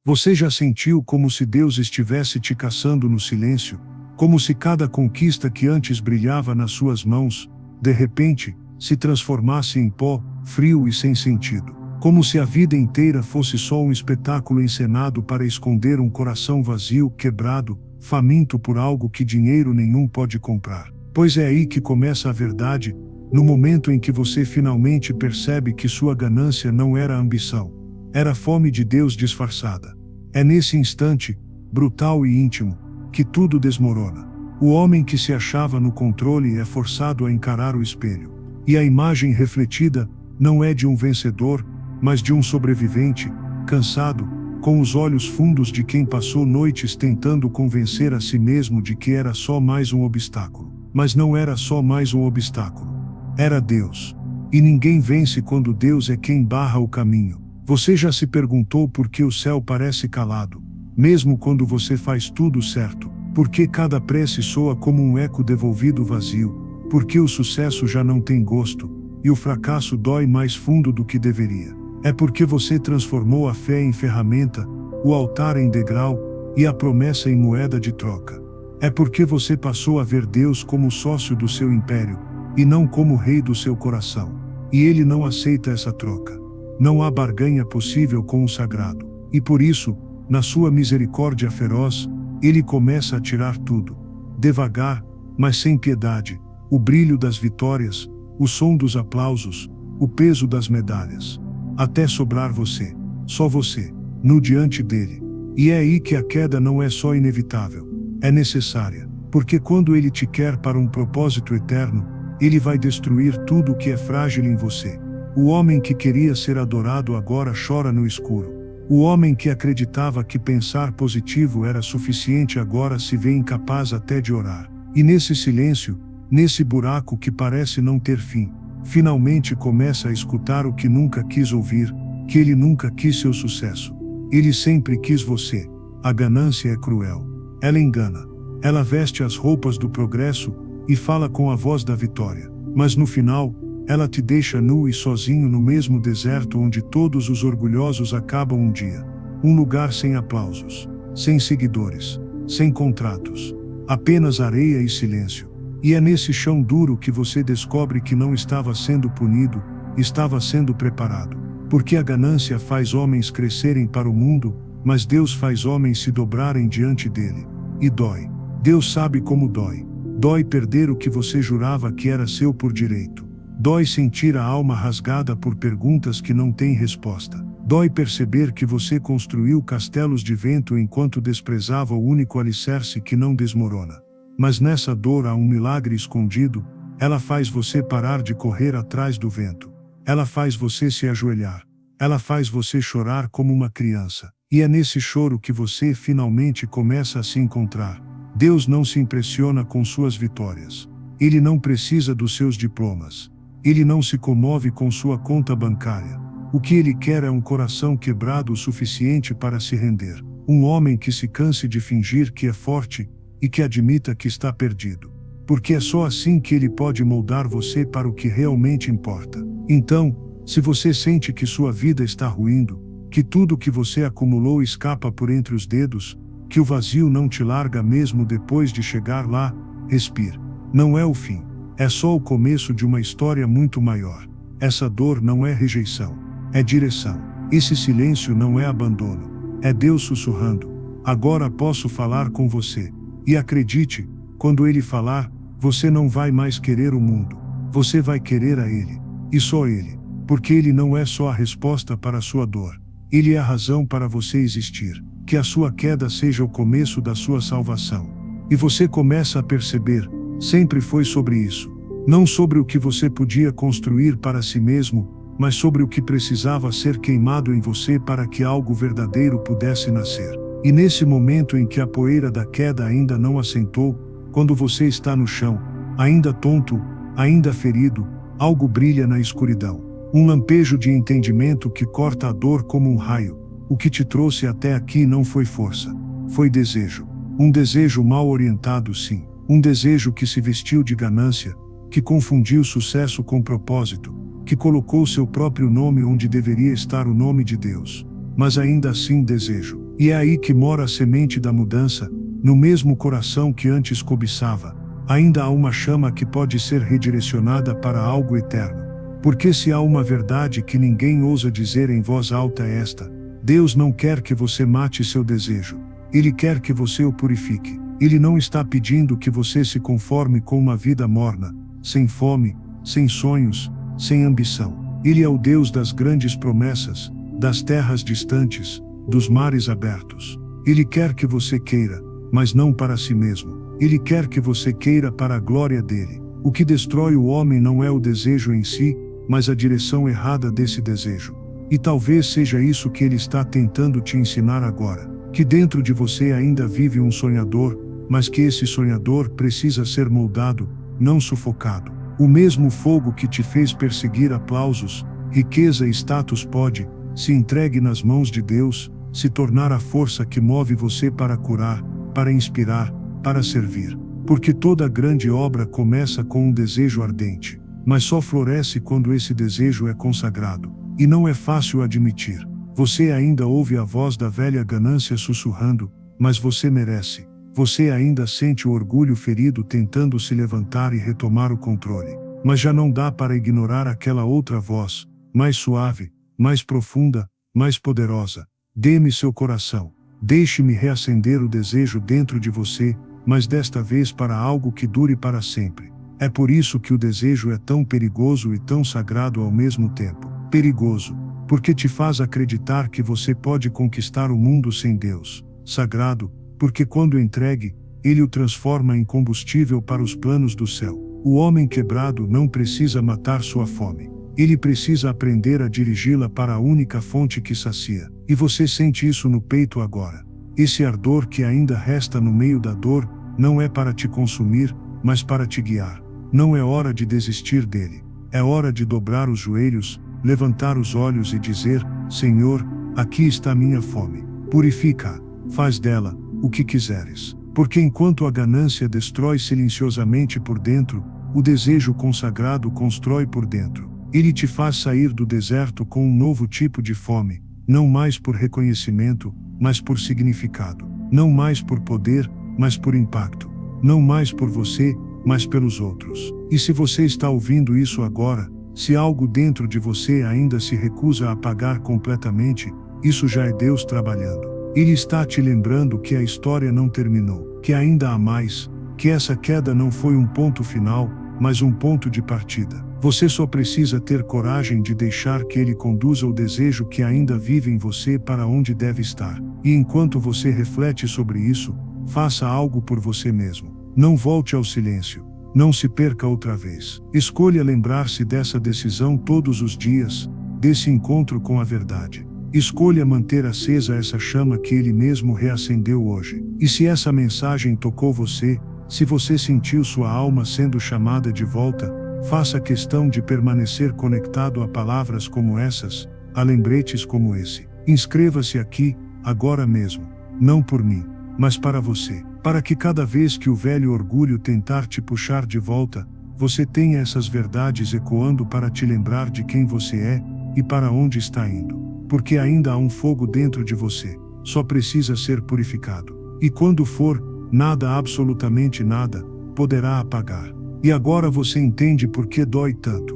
Você já sentiu como se Deus estivesse te caçando no silêncio? Como se cada conquista que antes brilhava nas suas mãos, de repente, se transformasse em pó, frio e sem sentido? Como se a vida inteira fosse só um espetáculo encenado para esconder um coração vazio, quebrado, faminto por algo que dinheiro nenhum pode comprar? Pois é aí que começa a verdade, no momento em que você finalmente percebe que sua ganância não era ambição, era fome de Deus disfarçada. É nesse instante, brutal e íntimo, que tudo desmorona. O homem que se achava no controle é forçado a encarar o espelho. E a imagem refletida não é de um vencedor, mas de um sobrevivente, cansado, com os olhos fundos de quem passou noites tentando convencer a si mesmo de que era só mais um obstáculo. Mas não era só mais um obstáculo. Era Deus. E ninguém vence quando Deus é quem barra o caminho. Você já se perguntou por que o céu parece calado, mesmo quando você faz tudo certo? Por que cada prece soa como um eco devolvido vazio? Por que o sucesso já não tem gosto, e o fracasso dói mais fundo do que deveria? É porque você transformou a fé em ferramenta, o altar em degrau, e a promessa em moeda de troca. É porque você passou a ver Deus como sócio do seu império, e não como rei do seu coração. E ele não aceita essa troca. Não há barganha possível com o sagrado. E por isso, na sua misericórdia feroz, ele começa a tirar tudo. Devagar, mas sem piedade, o brilho das vitórias, o som dos aplausos, o peso das medalhas. Até sobrar você, só você, nu diante dele. E é aí que a queda não é só inevitável, é necessária. Porque quando ele te quer para um propósito eterno, ele vai destruir tudo o que é frágil em você. O homem que queria ser adorado agora chora no escuro. O homem que acreditava que pensar positivo era suficiente agora se vê incapaz até de orar. E nesse silêncio, nesse buraco que parece não ter fim, finalmente começa a escutar o que nunca quis ouvir, que ele nunca quis seu sucesso. Ele sempre quis você. A ganância é cruel. Ela engana. Ela veste as roupas do progresso e fala com a voz da vitória. Mas no final, ela te deixa nu e sozinho no mesmo deserto onde todos os orgulhosos acabam um dia. Um lugar sem aplausos, sem seguidores, sem contratos. Apenas areia e silêncio. E é nesse chão duro que você descobre que não estava sendo punido, estava sendo preparado. Porque a ganância faz homens crescerem para o mundo, mas Deus faz homens se dobrarem diante dele. E dói. Deus sabe como dói. Dói perder o que você jurava que era seu por direito. Dói sentir a alma rasgada por perguntas que não têm resposta. Dói perceber que você construiu castelos de vento enquanto desprezava o único alicerce que não desmorona. Mas nessa dor há um milagre escondido. Ela faz você parar de correr atrás do vento. Ela faz você se ajoelhar. Ela faz você chorar como uma criança. E é nesse choro que você finalmente começa a se encontrar. Deus não se impressiona com suas vitórias. Ele não precisa dos seus diplomas. Ele não se comove com sua conta bancária. O que ele quer é um coração quebrado o suficiente para se render. Um homem que se canse de fingir que é forte e que admita que está perdido. Porque é só assim que ele pode moldar você para o que realmente importa. Então, se você sente que sua vida está ruindo, que tudo que você acumulou escapa por entre os dedos, que o vazio não te larga mesmo depois de chegar lá, respire. Não é o fim. É só o começo de uma história muito maior. Essa dor não é rejeição. É direção. Esse silêncio não é abandono. É Deus sussurrando. Agora posso falar com você. E acredite, quando Ele falar, você não vai mais querer o mundo. Você vai querer a Ele. E só Ele. Porque Ele não é só a resposta para a sua dor. Ele é a razão para você existir. Que a sua queda seja o começo da sua salvação. E você começa a perceber, sempre foi sobre isso. Não sobre o que você podia construir para si mesmo, mas sobre o que precisava ser queimado em você para que algo verdadeiro pudesse nascer. E nesse momento em que a poeira da queda ainda não assentou, quando você está no chão, ainda tonto, ainda ferido, algo brilha na escuridão. Um lampejo de entendimento que corta a dor como um raio. O que te trouxe até aqui não foi força, foi desejo. Um desejo mal orientado, sim. Um desejo que se vestiu de ganância, que confundiu sucesso com propósito, que colocou seu próprio nome onde deveria estar o nome de Deus. Mas ainda assim desejo. E é aí que mora a semente da mudança, no mesmo coração que antes cobiçava. Ainda há uma chama que pode ser redirecionada para algo eterno. Porque se há uma verdade que ninguém ousa dizer em voz alta é esta: Deus não quer que você mate seu desejo. Ele quer que você o purifique. Ele não está pedindo que você se conforme com uma vida morna, sem fome, sem sonhos, sem ambição. Ele é o Deus das grandes promessas, das terras distantes, dos mares abertos. Ele quer que você queira, mas não para si mesmo. Ele quer que você queira para a glória dele. O que destrói o homem não é o desejo em si, mas a direção errada desse desejo. E talvez seja isso que ele está tentando te ensinar agora. Que dentro de você ainda vive um sonhador, mas que esse sonhador precisa ser moldado, não sufocado. O mesmo fogo que te fez perseguir aplausos, riqueza e status pode, se entregue nas mãos de Deus, se tornar a força que move você para curar, para inspirar, para servir. Porque toda grande obra começa com um desejo ardente, mas só floresce quando esse desejo é consagrado. E não é fácil admitir. Você ainda ouve a voz da velha ganância sussurrando, mas você merece. Você ainda sente o orgulho ferido tentando se levantar e retomar o controle. Mas já não dá para ignorar aquela outra voz, mais suave, mais profunda, mais poderosa. Dê-me seu coração. Deixe-me reacender o desejo dentro de você, mas desta vez para algo que dure para sempre. É por isso que o desejo é tão perigoso e tão sagrado ao mesmo tempo. Perigoso, porque te faz acreditar que você pode conquistar o mundo sem Deus. Sagrado, porque quando entregue, ele o transforma em combustível para os planos do céu. O homem quebrado não precisa matar sua fome. Ele precisa aprender a dirigi-la para a única fonte que sacia. E você sente isso no peito agora. Esse ardor que ainda resta no meio da dor, não é para te consumir, mas para te guiar. Não é hora de desistir dele. É hora de dobrar os joelhos, levantar os olhos e dizer: Senhor, aqui está minha fome. Purifica-a, faz dela o que quiseres. Porque enquanto a ganância destrói silenciosamente por dentro, o desejo consagrado constrói por dentro. Ele te faz sair do deserto com um novo tipo de fome, não mais por reconhecimento, mas por significado. Não mais por poder, mas por impacto. Não mais por você, mas pelos outros. E se você está ouvindo isso agora, se algo dentro de você ainda se recusa a apagar completamente, isso já é Deus trabalhando. Ele está te lembrando que a história não terminou, que ainda há mais, que essa queda não foi um ponto final, mas um ponto de partida. Você só precisa ter coragem de deixar que ele conduza o desejo que ainda vive em você para onde deve estar. E enquanto você reflete sobre isso, faça algo por você mesmo. Não volte ao silêncio. Não se perca outra vez. Escolha lembrar-se dessa decisão todos os dias, desse encontro com a verdade. Escolha manter acesa essa chama que ele mesmo reacendeu hoje. E se essa mensagem tocou você, se você sentiu sua alma sendo chamada de volta, faça questão de permanecer conectado a palavras como essas, a lembretes como esse. Inscreva-se aqui, agora mesmo. Não por mim, mas para você. Para que cada vez que o velho orgulho tentar te puxar de volta, você tenha essas verdades ecoando para te lembrar de quem você é e para onde está indo. Porque ainda há um fogo dentro de você, só precisa ser purificado. E quando for, nada, absolutamente nada, poderá apagar. E agora você entende por que dói tanto.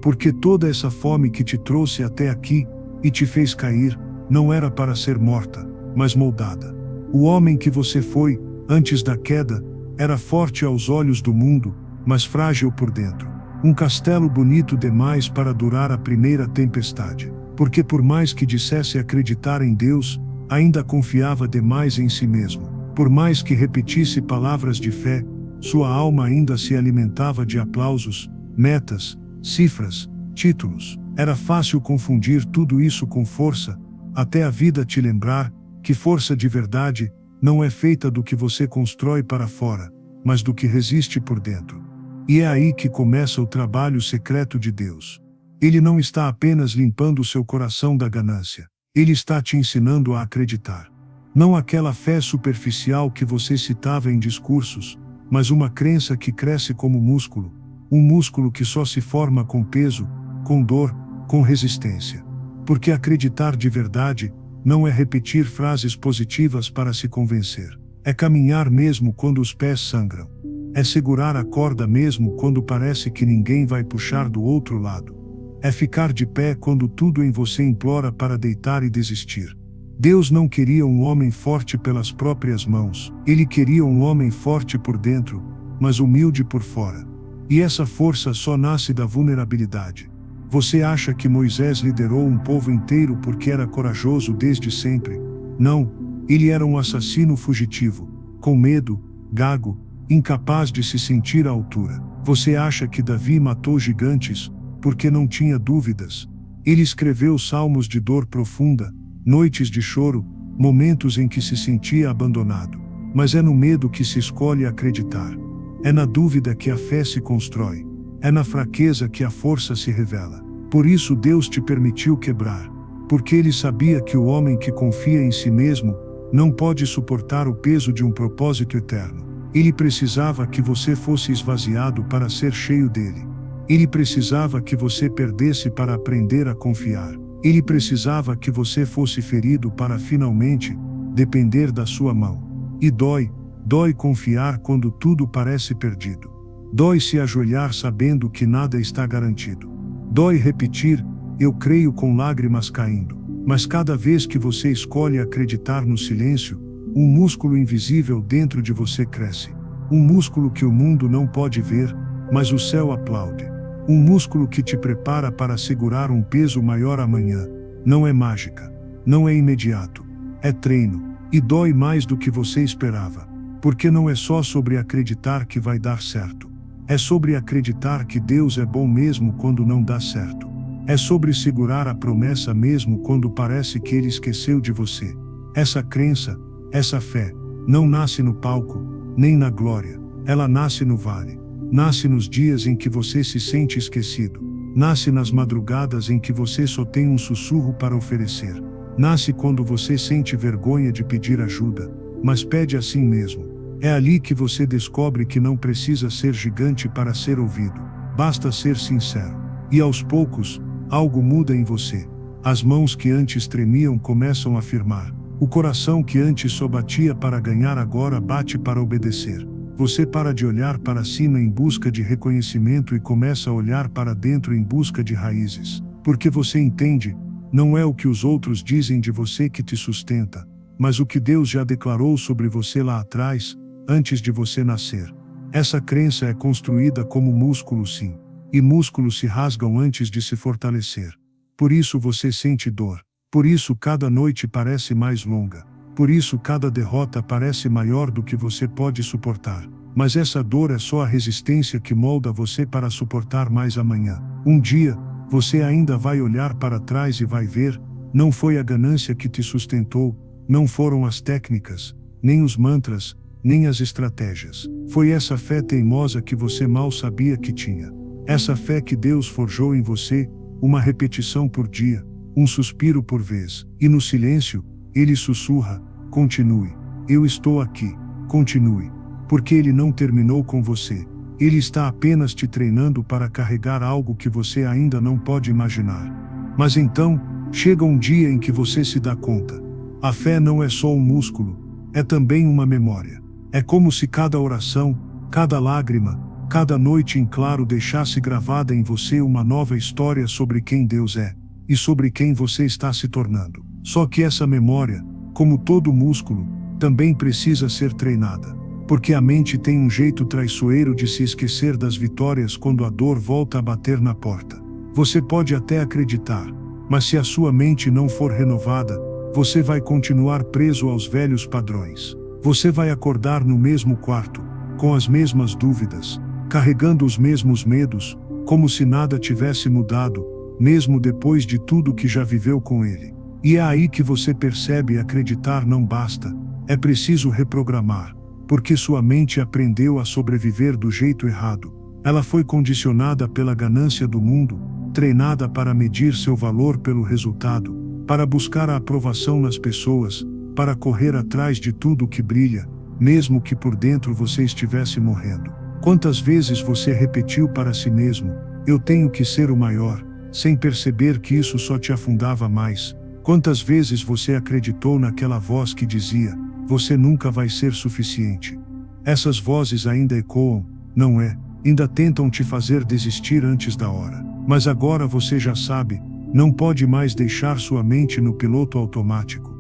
Porque toda essa fome que te trouxe até aqui, e te fez cair, não era para ser morta, mas moldada. O homem que você foi, antes da queda, era forte aos olhos do mundo, mas frágil por dentro. Um castelo bonito demais para durar a primeira tempestade. Porque por mais que dissesse acreditar em Deus, ainda confiava demais em si mesmo. Por mais que repetisse palavras de fé, sua alma ainda se alimentava de aplausos, metas, cifras, títulos. Era fácil confundir tudo isso com força, até a vida te lembrar que força de verdade não é feita do que você constrói para fora, mas do que resiste por dentro. E é aí que começa o trabalho secreto de Deus. Ele não está apenas limpando o seu coração da ganância. Ele está te ensinando a acreditar. Não aquela fé superficial que você citava em discursos, mas uma crença que cresce como músculo, um músculo que só se forma com peso, com dor, com resistência. Porque acreditar de verdade não é repetir frases positivas para se convencer. É caminhar mesmo quando os pés sangram. É segurar a corda mesmo quando parece que ninguém vai puxar do outro lado. É ficar de pé quando tudo em você implora para deitar e desistir. Deus não queria um homem forte pelas próprias mãos. Ele queria um homem forte por dentro, mas humilde por fora. E essa força só nasce da vulnerabilidade. Você acha que Moisés liderou um povo inteiro porque era corajoso desde sempre? Não, ele era um assassino fugitivo, com medo, gago, incapaz de se sentir à altura. Você acha que Davi matou gigantes porque não tinha dúvidas? Ele escreveu salmos de dor profunda, noites de choro, momentos em que se sentia abandonado. Mas é no medo que se escolhe acreditar. É na dúvida que a fé se constrói. É na fraqueza que a força se revela. Por isso Deus te permitiu quebrar. Porque Ele sabia que o homem que confia em si mesmo não pode suportar o peso de um propósito eterno. Ele precisava que você fosse esvaziado para ser cheio dele. Ele precisava que você perdesse para aprender a confiar. Ele precisava que você fosse ferido para finalmente depender da sua mão. E dói confiar quando tudo parece perdido. Dói se ajoelhar sabendo que nada está garantido. Dói repetir, eu creio, com lágrimas caindo. Mas cada vez que você escolhe acreditar no silêncio, um músculo invisível dentro de você cresce. Um músculo que o mundo não pode ver, mas o céu aplaude. Um músculo que te prepara para segurar um peso maior amanhã. Não é mágica. Não é imediato. É treino. E dói mais do que você esperava. Porque não é só sobre acreditar que vai dar certo. É sobre acreditar que Deus é bom mesmo quando não dá certo. É sobre segurar a promessa mesmo quando parece que Ele esqueceu de você. Essa crença, essa fé, não nasce no palco, nem na glória. Ela nasce no vale. Nasce nos dias em que você se sente esquecido. Nasce nas madrugadas em que você só tem um sussurro para oferecer. Nasce quando você sente vergonha de pedir ajuda, mas pede assim mesmo. É ali que você descobre que não precisa ser gigante para ser ouvido. Basta ser sincero. E aos poucos, algo muda em você. As mãos que antes tremiam começam a firmar. O coração que antes só batia para ganhar agora bate para obedecer. Você para de olhar para cima em busca de reconhecimento e começa a olhar para dentro em busca de raízes. Porque você entende, não é o que os outros dizem de você que te sustenta, mas o que Deus já declarou sobre você lá atrás, antes de você nascer. Essa crença é construída como músculo, sim. E músculos se rasgam antes de se fortalecer. Por isso você sente dor. Por isso cada noite parece mais longa. Por isso cada derrota parece maior do que você pode suportar. Mas essa dor é só a resistência que molda você para suportar mais amanhã. Um dia, você ainda vai olhar para trás e vai ver, não foi a ganância que te sustentou, não foram as técnicas, nem os mantras, nem as estratégias. Foi essa fé teimosa que você mal sabia que tinha. Essa fé que Deus forjou em você, uma repetição por dia, um suspiro por vez. E no silêncio, Ele sussurra, continue. Eu estou aqui. Continue. Porque Ele não terminou com você. Ele está apenas te treinando para carregar algo que você ainda não pode imaginar. Mas então, chega um dia em que você se dá conta. A fé não é só um músculo, é também uma memória. É como se cada oração, cada lágrima, cada noite em claro deixasse gravada em você uma nova história sobre quem Deus é, e sobre quem você está se tornando. Só que essa memória, como todo músculo, também precisa ser treinada. Porque a mente tem um jeito traiçoeiro de se esquecer das vitórias quando a dor volta a bater na porta. Você pode até acreditar, mas se a sua mente não for renovada, você vai continuar preso aos velhos padrões. Você vai acordar no mesmo quarto, com as mesmas dúvidas, carregando os mesmos medos, como se nada tivesse mudado, mesmo depois de tudo que já viveu com ele. E é aí que você percebe: acreditar não basta, é preciso reprogramar, porque sua mente aprendeu a sobreviver do jeito errado. Ela foi condicionada pela ganância do mundo, treinada para medir seu valor pelo resultado, para buscar a aprovação nas pessoas, para correr atrás de tudo que brilha, mesmo que por dentro você estivesse morrendo. Quantas vezes você repetiu para si mesmo: eu tenho que ser o maior, sem perceber que isso só te afundava mais, Quantas vezes você acreditou naquela voz que dizia: você nunca vai ser suficiente? Essas vozes ainda ecoam, não é? Ainda tentam te fazer desistir antes da hora. Mas agora você já sabe, não pode mais deixar sua mente no piloto automático.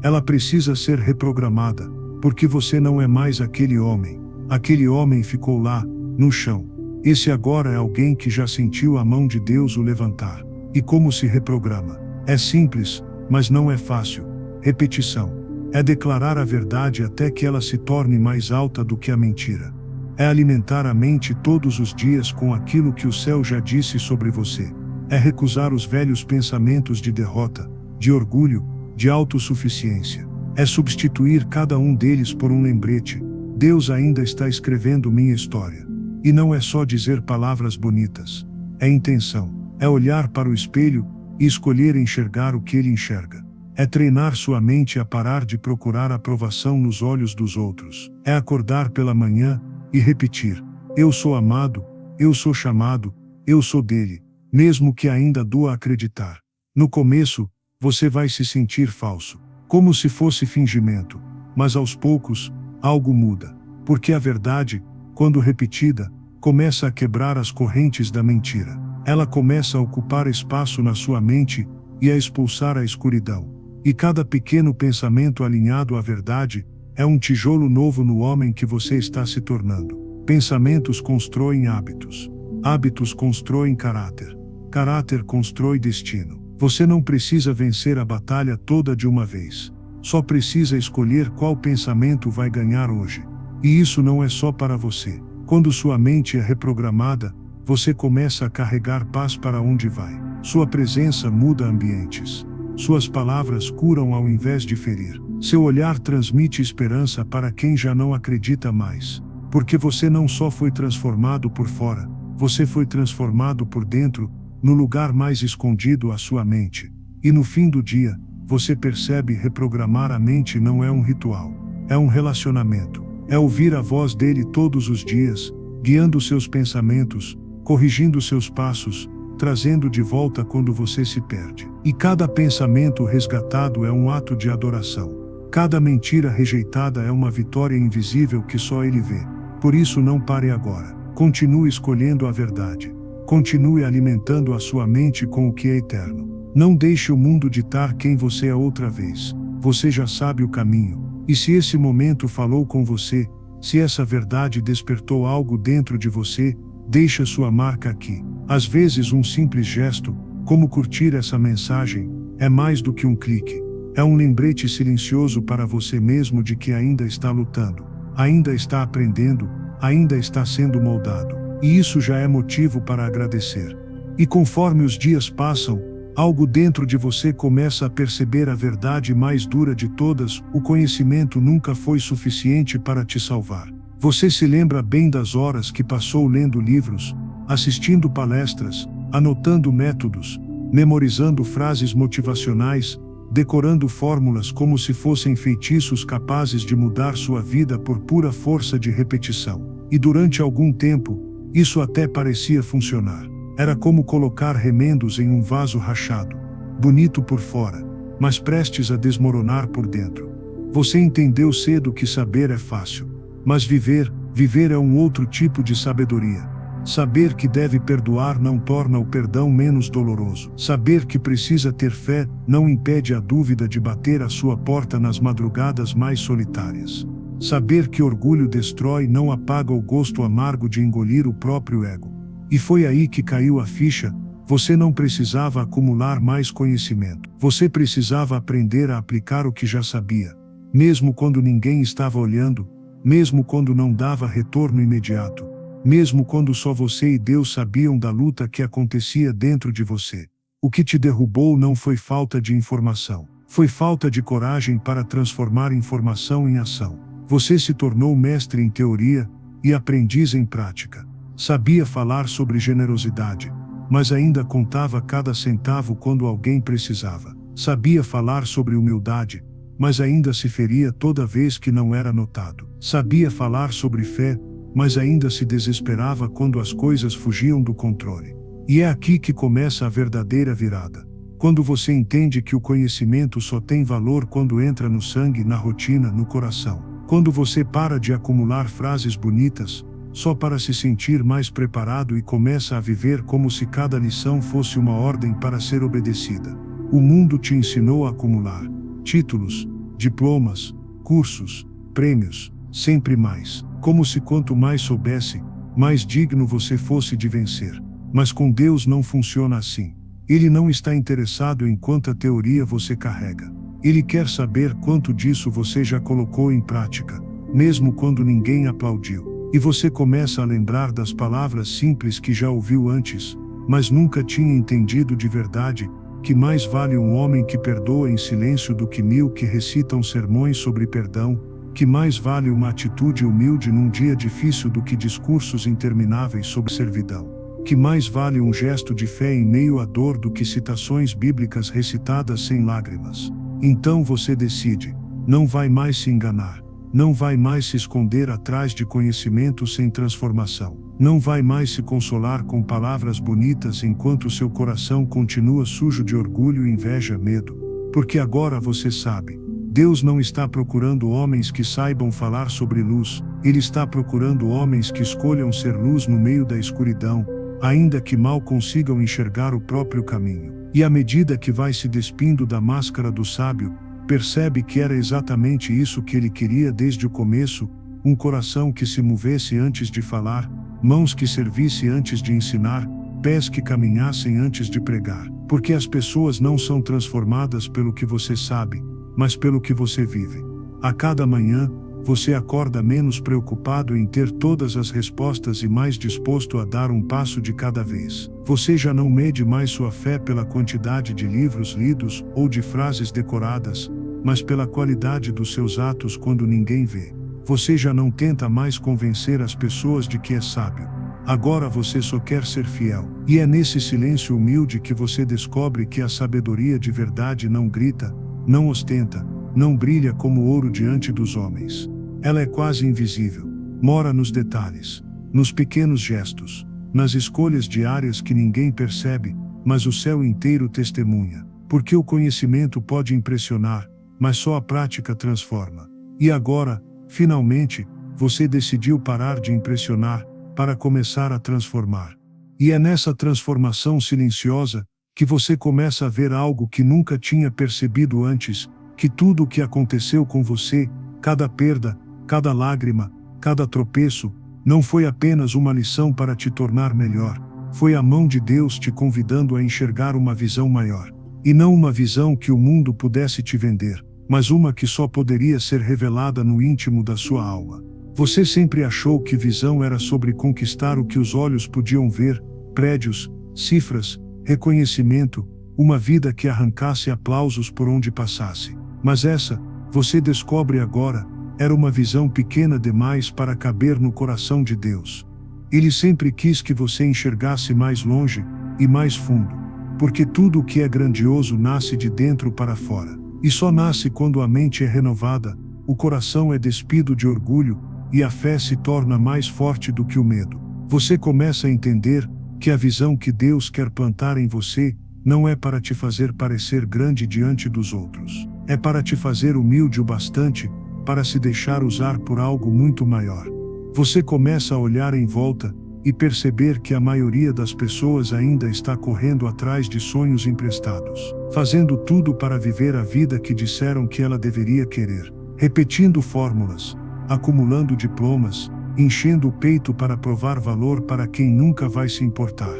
Ela precisa ser reprogramada, porque você não é mais aquele homem. Aquele homem ficou lá, no chão. Esse agora é alguém que já sentiu a mão de Deus o levantar. E como se reprograma? É simples, mas não é fácil. Repetição. É declarar a verdade até que ela se torne mais alta do que a mentira. É alimentar a mente todos os dias com aquilo que o céu já disse sobre você. É recusar os velhos pensamentos de derrota, de orgulho, de autossuficiência. É substituir cada um deles por um lembrete: Deus ainda está escrevendo minha história. E não é só dizer palavras bonitas. É intenção. É olhar para o espelho e escolher enxergar o que ele enxerga. É treinar sua mente a parar de procurar aprovação nos olhos dos outros. É acordar pela manhã e repetir: eu sou amado, eu sou chamado, eu sou dele, mesmo que ainda doa acreditar. No começo, você vai se sentir falso, como se fosse fingimento, mas aos poucos, algo muda, porque a verdade, quando repetida, começa a quebrar as correntes da mentira. Ela começa a ocupar espaço na sua mente e a expulsar a escuridão. E cada pequeno pensamento alinhado à verdade é um tijolo novo no homem que você está se tornando. Pensamentos constroem hábitos. Hábitos constroem caráter. Caráter constrói destino. Você não precisa vencer a batalha toda de uma vez. Só precisa escolher qual pensamento vai ganhar hoje. E isso não é só para você. Quando sua mente é reprogramada, você começa a carregar paz para onde vai. Sua presença muda ambientes. Suas palavras curam ao invés de ferir. Seu olhar transmite esperança para quem já não acredita mais. Porque você não só foi transformado por fora, você foi transformado por dentro, no lugar mais escondido à sua mente. E no fim do dia, você percebe: reprogramar a mente não é um ritual. É um relacionamento. É ouvir a voz dele todos os dias, guiando seus pensamentos, corrigindo seus passos, trazendo de volta quando você se perde. E cada pensamento resgatado é um ato de adoração. Cada mentira rejeitada é uma vitória invisível que só ele vê. Por isso não pare agora. Continue escolhendo a verdade. Continue alimentando a sua mente com o que é eterno. Não deixe o mundo ditar quem você é outra vez. Você já sabe o caminho. E se esse momento falou com você, se essa verdade despertou algo dentro de você, deixa sua marca aqui. Às vezes um simples gesto, como curtir essa mensagem, é mais do que um clique. É um lembrete silencioso para você mesmo de que ainda está lutando, ainda está aprendendo, ainda está sendo moldado. E isso já é motivo para agradecer. E conforme os dias passam, algo dentro de você começa a perceber a verdade mais dura de todas: o conhecimento nunca foi suficiente para te salvar. Você se lembra bem das horas que passou lendo livros, assistindo palestras, anotando métodos, memorizando frases motivacionais, decorando fórmulas como se fossem feitiços capazes de mudar sua vida por pura força de repetição. E durante algum tempo, isso até parecia funcionar. Era como colocar remendos em um vaso rachado, bonito por fora, mas prestes a desmoronar por dentro. Você entendeu cedo que saber é fácil, mas viver é um outro tipo de sabedoria. Saber que deve perdoar não torna o perdão menos doloroso. Saber que precisa ter fé não impede a dúvida de bater à sua porta nas madrugadas mais solitárias. Saber que orgulho destrói não apaga o gosto amargo de engolir o próprio ego. E foi aí que caiu a ficha: você não precisava acumular mais conhecimento. Você precisava aprender a aplicar o que já sabia. Mesmo quando ninguém estava olhando, mesmo quando não dava retorno imediato, mesmo quando só você e Deus sabiam da luta que acontecia dentro de você. O que te derrubou não foi falta de informação. Foi falta de coragem para transformar informação em ação. Você se tornou mestre em teoria e aprendiz em prática. Sabia falar sobre generosidade, mas ainda contava cada centavo quando alguém precisava. Sabia falar sobre humildade, mas ainda se feria toda vez que não era notado. Sabia falar sobre fé, mas ainda se desesperava quando as coisas fugiam do controle. E é aqui que começa a verdadeira virada. Quando você entende que o conhecimento só tem valor quando entra no sangue, na rotina, no coração. Quando você para de acumular frases bonitas, só para se sentir mais preparado e começa a viver como se cada lição fosse uma ordem para ser obedecida. O mundo te ensinou a acumular títulos, diplomas, cursos, prêmios, sempre mais. Como se quanto mais soubesse, mais digno você fosse de vencer. Mas com Deus não funciona assim. Ele não está interessado em quanta teoria você carrega. Ele quer saber quanto disso você já colocou em prática, mesmo quando ninguém aplaudiu. E você começa a lembrar das palavras simples que já ouviu antes, mas nunca tinha entendido de verdade, que mais vale um homem que perdoa em silêncio do que 1000 que recitam sermões sobre perdão, que mais vale uma atitude humilde num dia difícil do que discursos intermináveis sobre servidão, que mais vale um gesto de fé em meio à dor do que citações bíblicas recitadas sem lágrimas. Então você decide, não vai mais se enganar, não vai mais se esconder atrás de conhecimento sem transformação, não vai mais se consolar com palavras bonitas enquanto seu coração continua sujo de orgulho, inveja, medo, porque agora você sabe, Deus não está procurando homens que saibam falar sobre luz, Ele está procurando homens que escolham ser luz no meio da escuridão, ainda que mal consigam enxergar o próprio caminho. E à medida que vai se despindo da máscara do sábio, percebe que era exatamente isso que ele queria desde o começo, um coração que se movesse antes de falar, mãos que servissem antes de ensinar, pés que caminhassem antes de pregar. Porque as pessoas não são transformadas pelo que você sabe, mas pelo que você vive. A cada manhã, você acorda menos preocupado em ter todas as respostas e mais disposto a dar um passo de cada vez. Você já não mede mais sua fé pela quantidade de livros lidos ou de frases decoradas, mas pela qualidade dos seus atos quando ninguém vê. Você já não tenta mais convencer as pessoas de que é sábio. Agora você só quer ser fiel. E é nesse silêncio humilde que você descobre que a sabedoria de verdade não grita, não ostenta, não brilha como ouro diante dos homens. Ela é quase invisível, mora nos detalhes, nos pequenos gestos, nas escolhas diárias que ninguém percebe, mas o céu inteiro testemunha. Porque o conhecimento pode impressionar, mas só a prática transforma. E agora, finalmente, você decidiu parar de impressionar, para começar a transformar. E é nessa transformação silenciosa, que você começa a ver algo que nunca tinha percebido antes, que tudo o que aconteceu com você, cada perda, cada lágrima, cada tropeço, não foi apenas uma lição para te tornar melhor, foi a mão de Deus te convidando a enxergar uma visão maior. E não uma visão que o mundo pudesse te vender, mas uma que só poderia ser revelada no íntimo da sua alma. Você sempre achou que visão era sobre conquistar o que os olhos podiam ver, prédios, cifras, reconhecimento, uma vida que arrancasse aplausos por onde passasse. Mas essa, você descobre agora, era uma visão pequena demais para caber no coração de Deus. Ele sempre quis que você enxergasse mais longe e mais fundo, porque tudo o que é grandioso nasce de dentro para fora, e só nasce quando a mente é renovada, o coração é despido de orgulho, e a fé se torna mais forte do que o medo. Você começa a entender que a visão que Deus quer plantar em você não é para te fazer parecer grande diante dos outros, é para te fazer humilde o bastante para se deixar usar por algo muito maior. Você começa a olhar em volta e perceber que a maioria das pessoas ainda está correndo atrás de sonhos emprestados, fazendo tudo para viver a vida que disseram que ela deveria querer, repetindo fórmulas, acumulando diplomas, enchendo o peito para provar valor para quem nunca vai se importar.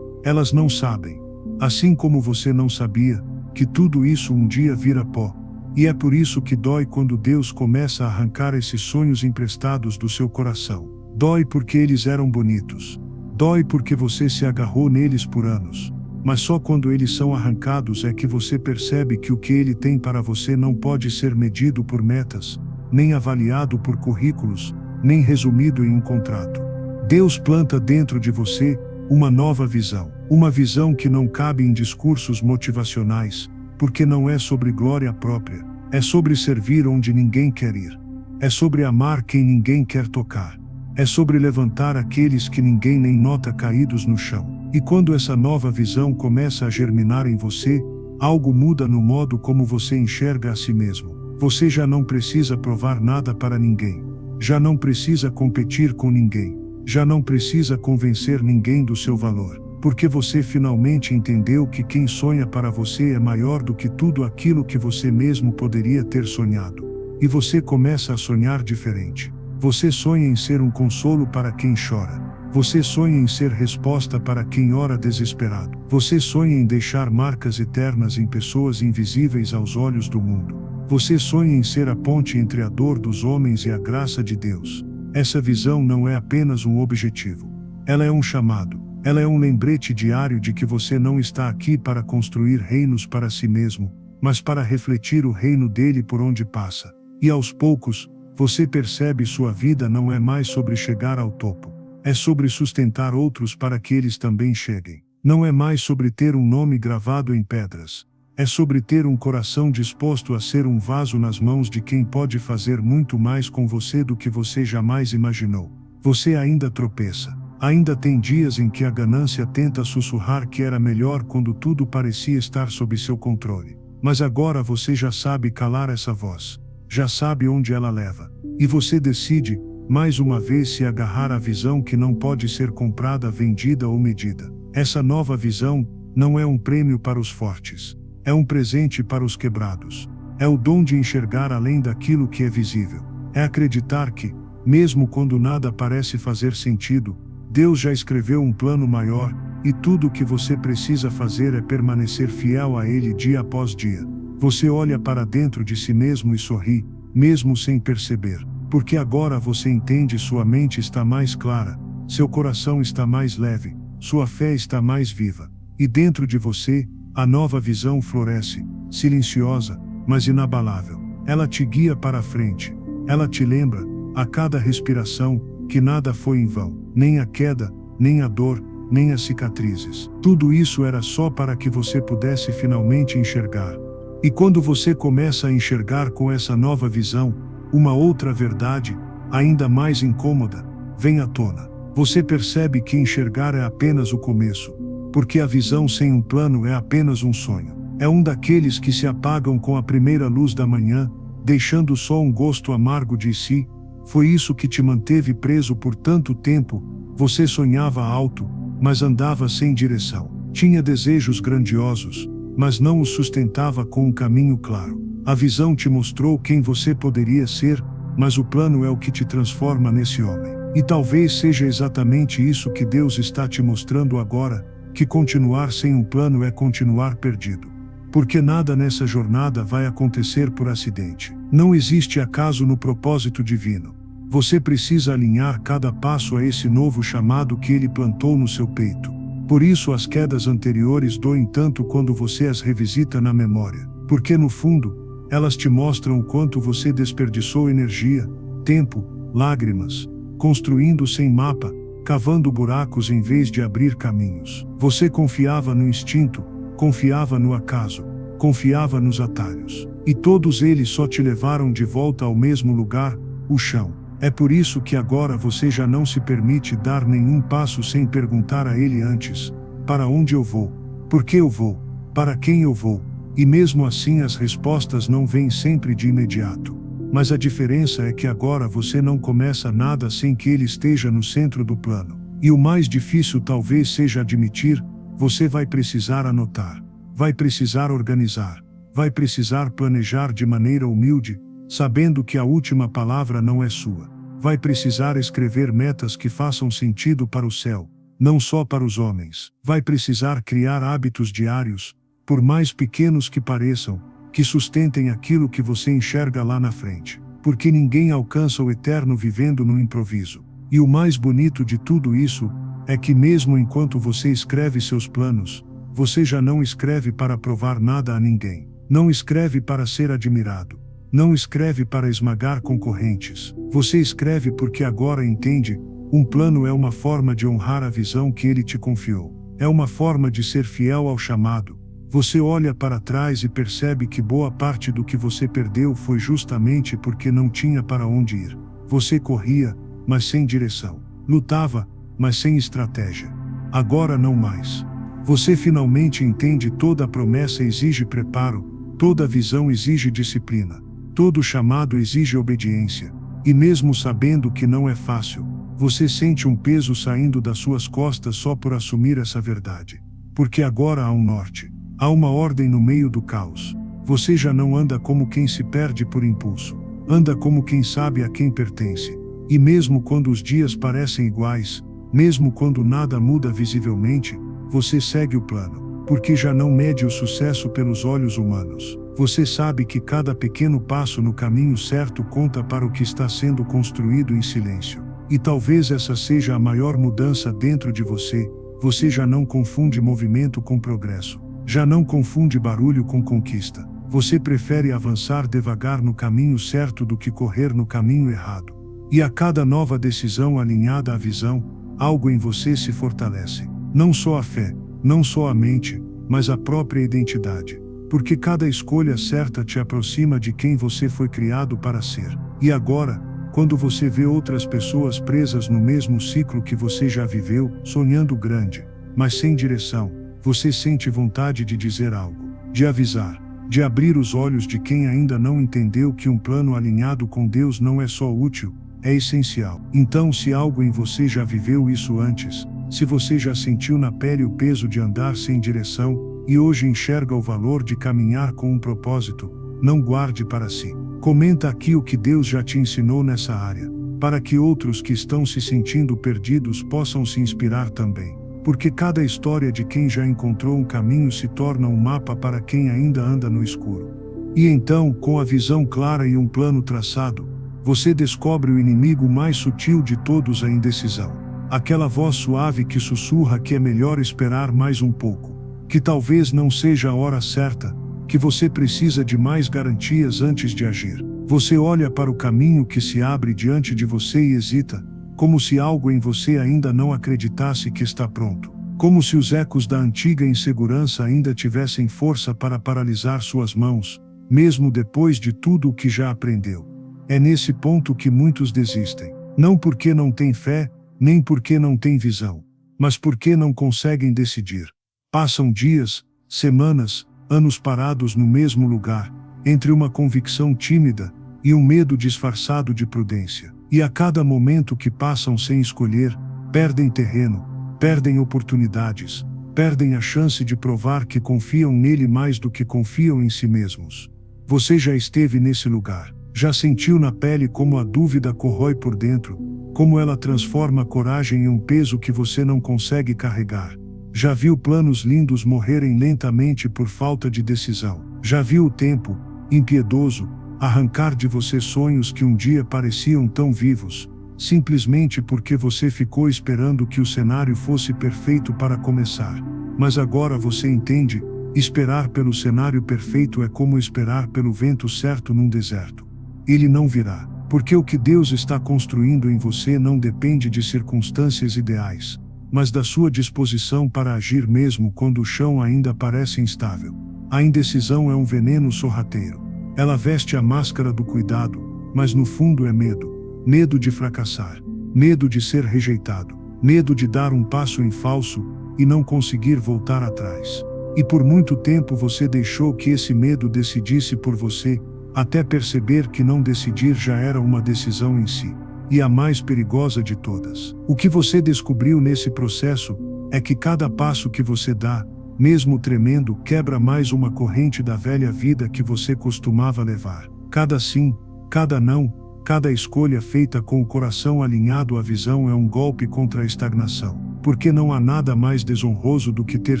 Elas não sabem, assim como você não sabia, que tudo isso um dia vira pó. E é por isso que dói quando Deus começa a arrancar esses sonhos emprestados do seu coração. Dói porque eles eram bonitos. Dói porque você se agarrou neles por anos. Mas só quando eles são arrancados é que você percebe que o que Ele tem para você não pode ser medido por metas, nem avaliado por currículos, nem resumido em um contrato. Deus planta dentro de você uma nova visão. Uma visão que não cabe em discursos motivacionais, porque não é sobre glória própria, é sobre servir onde ninguém quer ir. É sobre amar quem ninguém quer tocar. É sobre levantar aqueles que ninguém nem nota caídos no chão. E quando essa nova visão começa a germinar em você, Algo muda no modo como você enxerga a si mesmo. Você já não precisa provar nada para ninguém. Já não precisa competir com ninguém. Já não precisa convencer ninguém do seu valor. Porque você finalmente entendeu que quem sonha para você é maior do que tudo aquilo que você mesmo poderia ter sonhado. E você começa a sonhar diferente. Você sonha em ser um consolo para quem chora. Você sonha em ser resposta para quem ora desesperado. Você sonha em deixar marcas eternas em pessoas invisíveis aos olhos do mundo. Você sonha em ser a ponte entre a dor dos homens e a graça de Deus. Essa visão não é apenas um objetivo. Ela é um chamado. Ela é um lembrete diário de que você não está aqui para construir reinos para si mesmo, mas para refletir o reino dele por onde passa. E aos poucos, você percebe sua vida não é mais sobre chegar ao topo. É sobre sustentar outros para que eles também cheguem. Não é mais sobre ter um nome gravado em pedras. É sobre ter um coração disposto a ser um vaso nas mãos de quem pode fazer muito mais com você do que você jamais imaginou. Você ainda tropeça. Ainda tem dias em que a ganância tenta sussurrar que era melhor quando tudo parecia estar sob seu controle. Mas agora você já sabe calar essa voz. Já sabe onde ela leva. E você decide, mais uma vez, se agarrar à visão que não pode ser comprada, vendida ou medida. Essa nova visão não é um prêmio para os fortes. É um presente para os quebrados. É o dom de enxergar além daquilo que é visível. É acreditar que, mesmo quando nada parece fazer sentido, Deus já escreveu um plano maior, e tudo o que você precisa fazer é permanecer fiel a Ele dia após dia. Você olha para dentro de si mesmo e sorri, mesmo sem perceber, porque agora você entende, sua mente está mais clara, seu coração está mais leve, sua fé está mais viva. E dentro de você, a nova visão floresce, silenciosa, mas inabalável. Ela te guia para a frente. Ela te lembra, a cada respiração, que nada foi em vão. Nem a queda, nem a dor, nem as cicatrizes. Tudo isso era só para que você pudesse finalmente enxergar. E quando você começa a enxergar com essa nova visão, uma outra verdade, ainda mais incômoda, vem à tona. Você percebe que enxergar é apenas o começo. Porque a visão sem um plano é apenas um sonho. É um daqueles que se apagam com a primeira luz da manhã, deixando só um gosto amargo de si. Foi isso que te manteve preso por tanto tempo. Você sonhava alto, mas andava sem direção. Tinha desejos grandiosos, mas não os sustentava com um caminho claro. A visão te mostrou quem você poderia ser, mas o plano é o que te transforma nesse homem. E talvez seja exatamente isso que Deus está te mostrando agora, que continuar sem um plano é continuar perdido. Porque nada nessa jornada vai acontecer por acidente. Não existe acaso no propósito divino. Você precisa alinhar cada passo a esse novo chamado que Ele plantou no seu peito. Por isso as quedas anteriores doem tanto quando você as revisita na memória. Porque no fundo, elas te mostram o quanto você desperdiçou energia, tempo, lágrimas, construindo sem mapa, cavando buracos em vez de abrir caminhos. Você confiava no instinto, confiava no acaso, confiava nos atalhos. E todos eles só te levaram de volta ao mesmo lugar, o chão. É por isso que agora você já não se permite dar nenhum passo sem perguntar a Ele antes: para onde eu vou? Por que eu vou? Para quem eu vou? E mesmo assim as respostas não vêm sempre de imediato. Mas a diferença é que agora você não começa nada sem que Ele esteja no centro do plano. E o mais difícil talvez seja admitir: você vai precisar anotar, vai precisar organizar, vai precisar planejar de maneira humilde, sabendo que a última palavra não é sua. Vai precisar escrever metas que façam sentido para o céu, não só para os homens. Vai precisar criar hábitos diários, por mais pequenos que pareçam, que sustentem aquilo que você enxerga lá na frente. Porque ninguém alcança o eterno vivendo no improviso. E o mais bonito de tudo isso é que mesmo enquanto você escreve seus planos, você já não escreve para provar nada a ninguém. Não escreve para ser admirado. Não escreve para esmagar concorrentes. Você escreve porque agora entende: um plano é uma forma de honrar a visão que Ele te confiou. É uma forma de ser fiel ao chamado. Você olha para trás e percebe que boa parte do que você perdeu foi justamente porque não tinha para onde ir. Você corria, mas sem direção. Lutava, mas sem estratégia. Agora não mais. Você finalmente entende: toda promessa exige preparo, toda visão exige disciplina, todo chamado exige obediência. E mesmo sabendo que não é fácil, você sente um peso saindo das suas costas só por assumir essa verdade. Porque agora há um norte, há uma ordem no meio do caos. Você já não anda como quem se perde por impulso, anda como quem sabe a quem pertence. E mesmo quando os dias parecem iguais, mesmo quando nada muda visivelmente, você segue o plano, porque já não mede o sucesso pelos olhos humanos. Você sabe que cada pequeno passo no caminho certo conta para o que está sendo construído em silêncio. E talvez essa seja a maior mudança dentro de você. Você já não confunde movimento com progresso, já não confunde barulho com conquista. Você prefere avançar devagar no caminho certo do que correr no caminho errado. E a cada nova decisão alinhada à visão, algo em você se fortalece. Não só a fé, não só a mente, mas a própria identidade. Porque cada escolha certa te aproxima de quem você foi criado para ser. E agora, quando você vê outras pessoas presas no mesmo ciclo que você já viveu, sonhando grande, mas sem direção, você sente vontade de dizer algo, de avisar, de abrir os olhos de quem ainda não entendeu que um plano alinhado com Deus não é só útil, é essencial. Então, se algo em você já viveu isso antes, se você já sentiu na pele o peso de andar sem direção, e hoje enxerga o valor de caminhar com um propósito, não guarde para si. Comenta aqui o que Deus já te ensinou nessa área, para que outros que estão se sentindo perdidos possam se inspirar também. Porque cada história de quem já encontrou um caminho se torna um mapa para quem ainda anda no escuro. E então, com a visão clara e um plano traçado, você descobre o inimigo mais sutil de todos: a indecisão. Aquela voz suave que sussurra que é melhor esperar mais um pouco, que talvez não seja a hora certa, que você precisa de mais garantias antes de agir. Você olha para o caminho que se abre diante de você e hesita, como se algo em você ainda não acreditasse que está pronto. Como se os ecos da antiga insegurança ainda tivessem força para paralisar suas mãos, mesmo depois de tudo o que já aprendeu. É nesse ponto que muitos desistem. Não porque não têm fé, nem porque não têm visão, mas porque não conseguem decidir. Passam dias, semanas, anos parados no mesmo lugar, entre uma convicção tímida e um medo disfarçado de prudência. E a cada momento que passam sem escolher, perdem terreno, perdem oportunidades, perdem a chance de provar que confiam nele mais do que confiam em si mesmos. Você já esteve nesse lugar, já sentiu na pele como a dúvida corrói por dentro, como ela transforma a coragem em um peso que você não consegue carregar. Já viu planos lindos morrerem lentamente por falta de decisão. Já viu o tempo, impiedoso, arrancar de você sonhos que um dia pareciam tão vivos, simplesmente porque você ficou esperando que o cenário fosse perfeito para começar. Mas agora você entende: esperar pelo cenário perfeito é como esperar pelo vento certo num deserto. Ele não virá, porque o que Deus está construindo em você não depende de circunstâncias ideais, mas da sua disposição para agir mesmo quando o chão ainda parece instável. A indecisão é um veneno sorrateiro. Ela veste a máscara do cuidado, mas no fundo é medo. Medo de fracassar, medo de ser rejeitado, medo de dar um passo em falso e não conseguir voltar atrás. E por muito tempo você deixou que esse medo decidisse por você, até perceber que não decidir já era uma decisão em si. E a mais perigosa de todas. O que você descobriu nesse processo é que cada passo que você dá, mesmo tremendo, quebra mais uma corrente da velha vida que você costumava levar. Cada sim, cada não, cada escolha feita com o coração alinhado à visão é um golpe contra a estagnação. Porque não há nada mais desonroso do que ter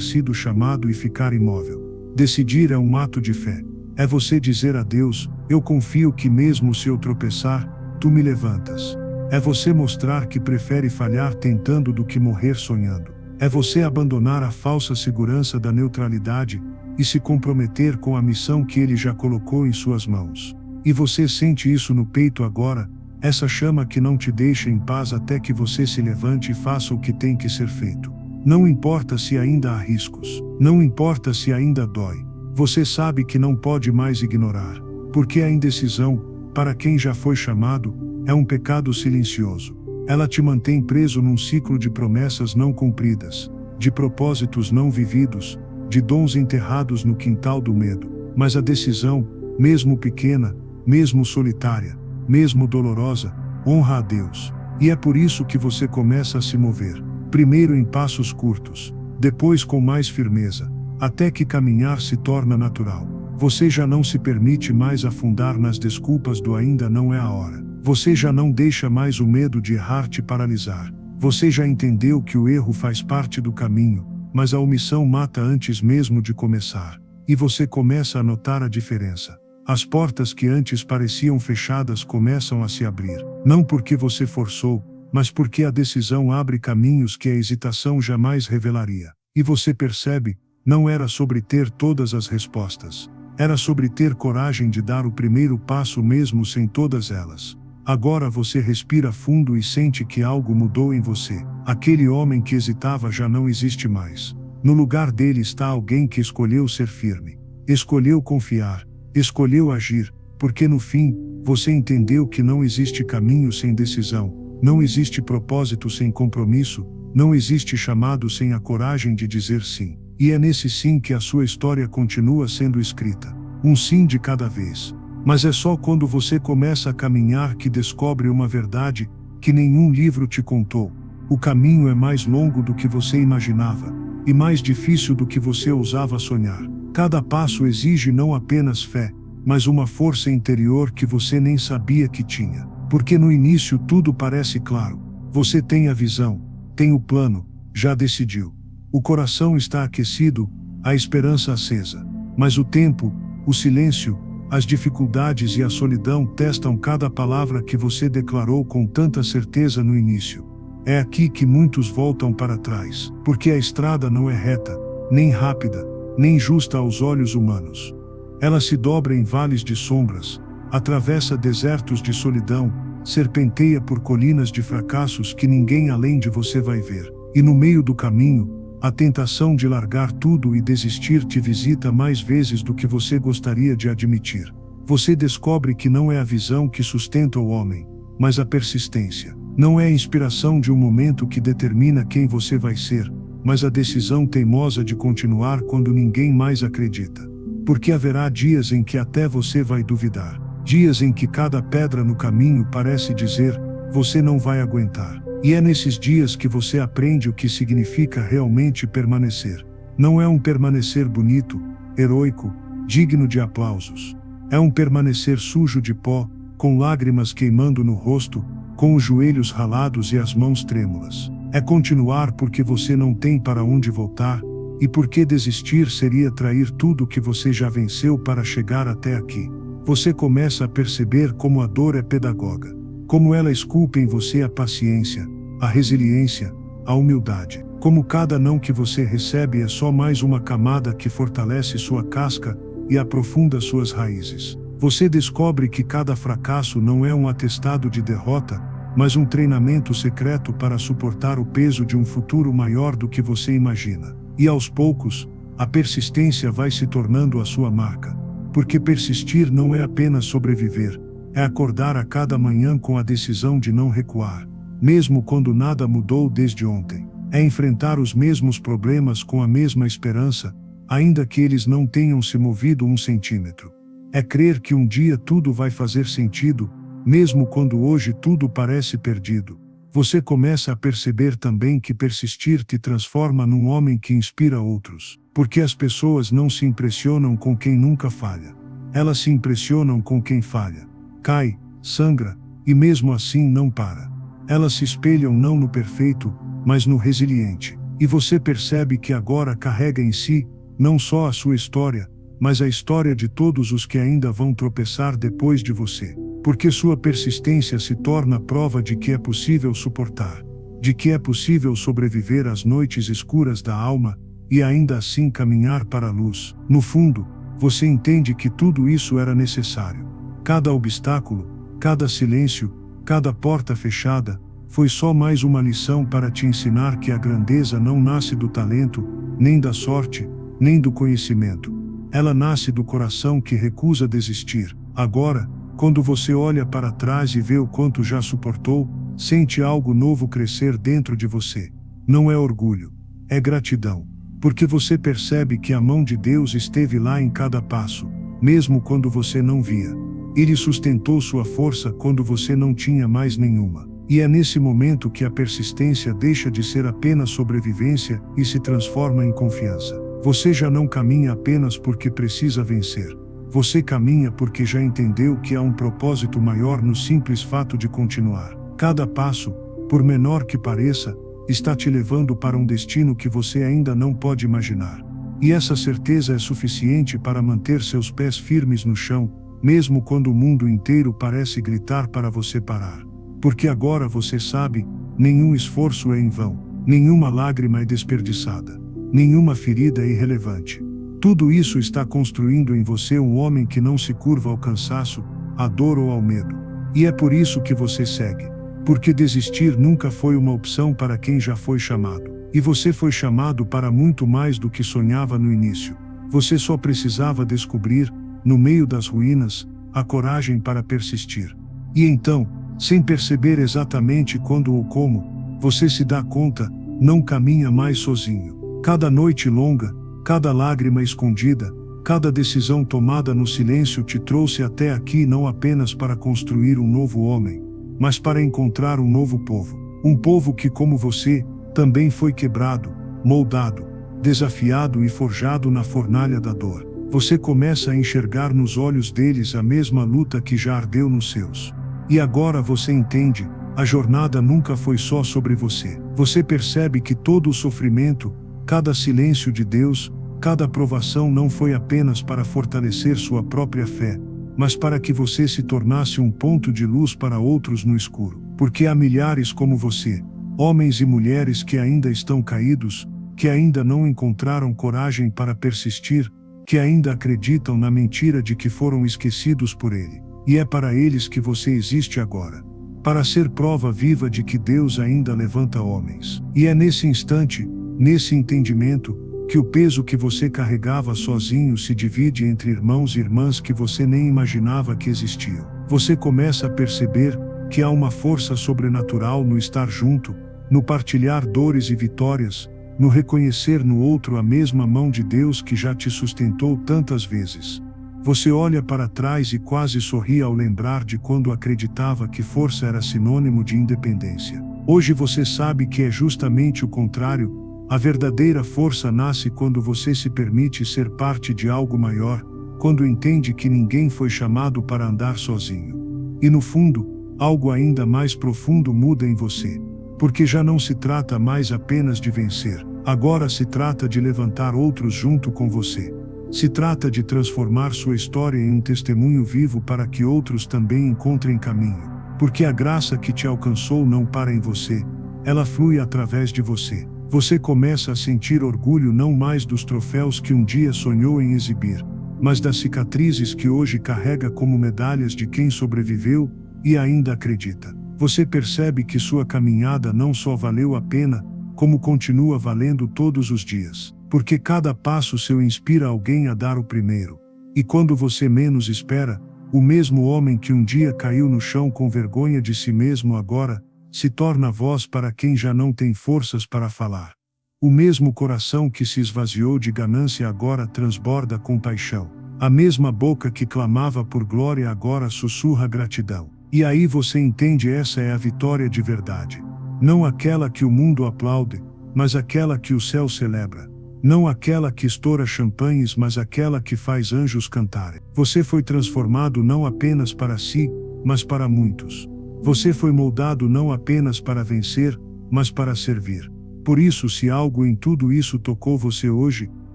sido chamado e ficar imóvel. Decidir é um ato de fé. É você dizer a Deus: eu confio que mesmo se eu tropeçar, tu me levantas. É você mostrar que prefere falhar tentando do que morrer sonhando. É você abandonar a falsa segurança da neutralidade e se comprometer com a missão que Ele já colocou em suas mãos. E você sente isso no peito agora, essa chama que não te deixa em paz até que você se levante e faça o que tem que ser feito. Não importa se ainda há riscos, não importa se ainda dói. Você sabe que não pode mais ignorar, porque a indecisão, para quem já foi chamado, é um pecado silencioso. Ela te mantém preso num ciclo de promessas não cumpridas, de propósitos não vividos, de dons enterrados no quintal do medo. Mas a decisão, mesmo pequena, mesmo solitária, mesmo dolorosa, honra a Deus. E é por isso que você começa a se mover, primeiro em passos curtos, depois com mais firmeza, até que caminhar se torna natural. Você já não se permite mais afundar nas desculpas do ainda não é a hora. Você já não deixa mais o medo de errar te paralisar. Você já entendeu que o erro faz parte do caminho, mas a omissão mata antes mesmo de começar. E você começa a notar a diferença. As portas que antes pareciam fechadas começam a se abrir. Não porque você forçou, mas porque a decisão abre caminhos que a hesitação jamais revelaria. E você percebe, não era sobre ter todas as respostas. Era sobre ter coragem de dar o primeiro passo mesmo sem todas elas. Agora você respira fundo e sente que algo mudou em você. Aquele homem que hesitava já não existe mais. No lugar dele está alguém que escolheu ser firme. Escolheu confiar. Escolheu agir, porque no fim, você entendeu que não existe caminho sem decisão, não existe propósito sem compromisso, não existe chamado sem a coragem de dizer sim. E é nesse sim que a sua história continua sendo escrita. Um sim de cada vez. Mas é só quando você começa a caminhar que descobre uma verdade que nenhum livro te contou. O caminho é mais longo do que você imaginava, e mais difícil do que você ousava sonhar. Cada passo exige não apenas fé, mas uma força interior que você nem sabia que tinha. Porque no início tudo parece claro. Você tem a visão, tem o plano, já decidiu. O coração está aquecido, a esperança acesa. Mas o tempo, o silêncio, as dificuldades e a solidão testam cada palavra que você declarou com tanta certeza no início. É aqui que muitos voltam para trás, porque a estrada não é reta, nem rápida, nem justa aos olhos humanos. Ela se dobra em vales de sombras, atravessa desertos de solidão, serpenteia por colinas de fracassos que ninguém além de você vai ver. E no meio do caminho, a tentação de largar tudo e desistir te visita mais vezes do que você gostaria de admitir. Você descobre que não é a visão que sustenta o homem, mas a persistência. Não é a inspiração de um momento que determina quem você vai ser, mas a decisão teimosa de continuar quando ninguém mais acredita. Porque haverá dias em que até você vai duvidar. Dias em que cada pedra no caminho parece dizer, você não vai aguentar. E é nesses dias que você aprende o que significa realmente permanecer. Não é um permanecer bonito, heróico, digno de aplausos. É um permanecer sujo de pó, com lágrimas queimando no rosto, com os joelhos ralados e as mãos trêmulas. É continuar porque você não tem para onde voltar, e porque desistir seria trair tudo que você já venceu para chegar até aqui. Você começa a perceber como a dor é pedagoga. Como ela esculpe em você a paciência, a resiliência, a humildade. Como cada não que você recebe é só mais uma camada que fortalece sua casca e aprofunda suas raízes. Você descobre que cada fracasso não é um atestado de derrota, mas um treinamento secreto para suportar o peso de um futuro maior do que você imagina. E aos poucos, a persistência vai se tornando a sua marca. Porque persistir não é apenas sobreviver, é acordar a cada manhã com a decisão de não recuar, mesmo quando nada mudou desde ontem. É enfrentar os mesmos problemas com a mesma esperança, ainda que eles não tenham se movido 1 centímetro. É crer que um dia tudo vai fazer sentido, mesmo quando hoje tudo parece perdido. Você começa a perceber também que persistir te transforma num homem que inspira outros. Porque as pessoas não se impressionam com quem nunca falha. Elas se impressionam com quem falha. Cai, sangra, e mesmo assim não para. Elas se espelham não no perfeito, mas no resiliente. E você percebe que agora carrega em si, não só a sua história, mas a história de todos os que ainda vão tropeçar depois de você. Porque sua persistência se torna prova de que é possível suportar, de que é possível sobreviver às noites escuras da alma, e ainda assim caminhar para a luz. No fundo, você entende que tudo isso era necessário. Cada obstáculo, cada silêncio, cada porta fechada, foi só mais uma lição para te ensinar que a grandeza não nasce do talento, nem da sorte, nem do conhecimento. Ela nasce do coração que recusa desistir. Agora, quando você olha para trás e vê o quanto já suportou, sente algo novo crescer dentro de você. Não é orgulho. é gratidão. Porque você percebe que a mão de Deus esteve lá em cada passo, mesmo quando você não via. Ele sustentou sua força quando você não tinha mais nenhuma. E é nesse momento que a persistência deixa de ser apenas sobrevivência e se transforma em confiança. Você já não caminha apenas porque precisa vencer. Você caminha porque já entendeu que há um propósito maior no simples fato de continuar. Cada passo, por menor que pareça, está te levando para um destino que você ainda não pode imaginar. E essa certeza é suficiente para manter seus pés firmes no chão, mesmo quando o mundo inteiro parece gritar para você parar. Porque agora você sabe, nenhum esforço é em vão, nenhuma lágrima é desperdiçada, nenhuma ferida é irrelevante. Tudo isso está construindo em você um homem que não se curva ao cansaço, à dor ou ao medo. E é por isso que você segue. Porque desistir nunca foi uma opção para quem já foi chamado. E você foi chamado para muito mais do que sonhava no início. Você só precisava descobrir, no meio das ruínas, a coragem para persistir. E então, sem perceber exatamente quando ou como, você se dá conta, não caminha mais sozinho. Cada noite longa, cada lágrima escondida, cada decisão tomada no silêncio te trouxe até aqui não apenas para construir um novo homem, mas para encontrar um novo povo. Um povo que, como você, também foi quebrado, moldado, desafiado e forjado na fornalha da dor. Você começa a enxergar nos olhos deles a mesma luta que já ardeu nos seus. E agora você entende, a jornada nunca foi só sobre você. Você percebe que todo o sofrimento, cada silêncio de Deus, cada provação não foi apenas para fortalecer sua própria fé, mas para que você se tornasse um ponto de luz para outros no escuro. Porque há milhares como você, homens e mulheres que ainda estão caídos, que ainda não encontraram coragem para persistir, que ainda acreditam na mentira de que foram esquecidos por Ele. E é para eles que você existe agora. Para ser prova viva de que Deus ainda levanta homens. E é nesse instante, nesse entendimento, que o peso que você carregava sozinho se divide entre irmãos e irmãs que você nem imaginava que existiam. Você começa a perceber que há uma força sobrenatural no estar junto, no partilhar dores e vitórias, no reconhecer no outro a mesma mão de Deus que já te sustentou tantas vezes. Você olha para trás e quase sorri ao lembrar de quando acreditava que força era sinônimo de independência. Hoje você sabe que é justamente o contrário. A verdadeira força nasce quando você se permite ser parte de algo maior, quando entende que ninguém foi chamado para andar sozinho. E no fundo, algo ainda mais profundo muda em você. Porque já não se trata mais apenas de vencer, agora se trata de levantar outros junto com você. Se trata de transformar sua história em um testemunho vivo para que outros também encontrem caminho. Porque a graça que te alcançou não para em você, ela flui através de você. Você começa a sentir orgulho não mais dos troféus que um dia sonhou em exibir, mas das cicatrizes que hoje carrega como medalhas de quem sobreviveu e ainda acredita. Você percebe que sua caminhada não só valeu a pena, como continua valendo todos os dias. Porque cada passo seu inspira alguém a dar o primeiro. E quando você menos espera, o mesmo homem que um dia caiu no chão com vergonha de si mesmo agora, se torna voz para quem já não tem forças para falar. O mesmo coração que se esvaziou de ganância agora transborda com paixão. A mesma boca que clamava por glória agora sussurra gratidão. E aí você entende, essa é a vitória de verdade. Não aquela que o mundo aplaude, mas aquela que o céu celebra. Não aquela que estoura champanhes, mas aquela que faz anjos cantarem. Você foi transformado não apenas para si, mas para muitos. Você foi moldado não apenas para vencer, mas para servir. Por isso, se algo em tudo isso tocou você hoje,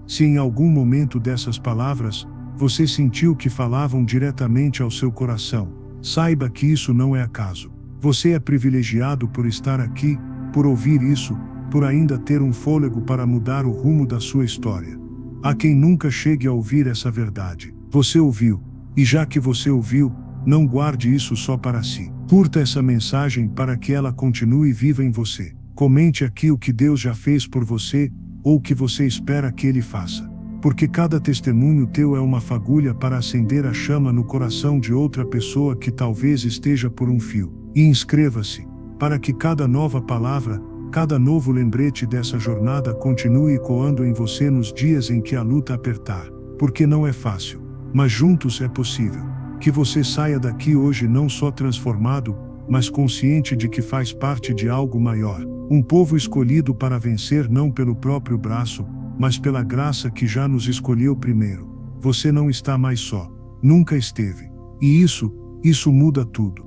se em algum momento dessas palavras, você sentiu que falavam diretamente ao seu coração, saiba que isso não é acaso. Você é privilegiado por estar aqui, por ouvir isso, por ainda ter um fôlego para mudar o rumo da sua história. Há quem nunca chegue a ouvir essa verdade. Você ouviu, e já que você ouviu, não guarde isso só para si. Curta essa mensagem para que ela continue viva em você. Comente aqui o que Deus já fez por você, ou o que você espera que Ele faça. Porque cada testemunho teu é uma fagulha para acender a chama no coração de outra pessoa que talvez esteja por um fio. E inscreva-se, para que cada nova palavra, cada novo lembrete dessa jornada continue ecoando em você nos dias em que a luta apertar, porque não é fácil, mas juntos é possível. Que você saia daqui hoje não só transformado, mas consciente de que faz parte de algo maior, um povo escolhido para vencer não pelo próprio braço, mas pela graça que já nos escolheu primeiro. Você não está mais só, nunca esteve. E isso muda tudo.